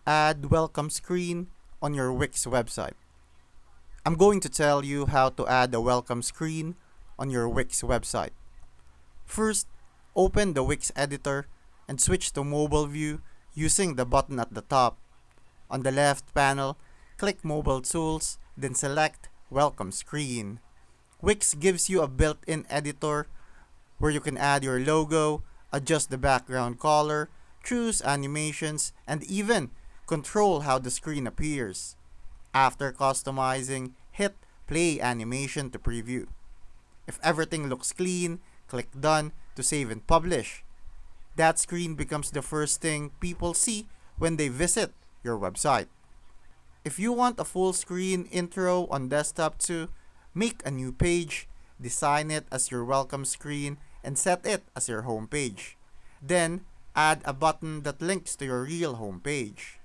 Add welcome screen on your Wix website. I'm going to tell you how to add a welcome screen on your Wix website. First, open the Wix editor and switch to mobile view using the button at the top. On the left panel, click Mobile Tools, then select Welcome Screen. Wix gives you a built-in editor where you can add your logo, adjust the background color, choose animations, and even control how the screen appears. After customizing, hit Play Animation to preview. If everything looks clean, click Done to save and publish. That screen becomes the first thing people see when they visit your website. If you want a full screen intro on desktop too, make a new page, design it as your welcome screen, and set it as your home page. Then, add a button that links to your real home page.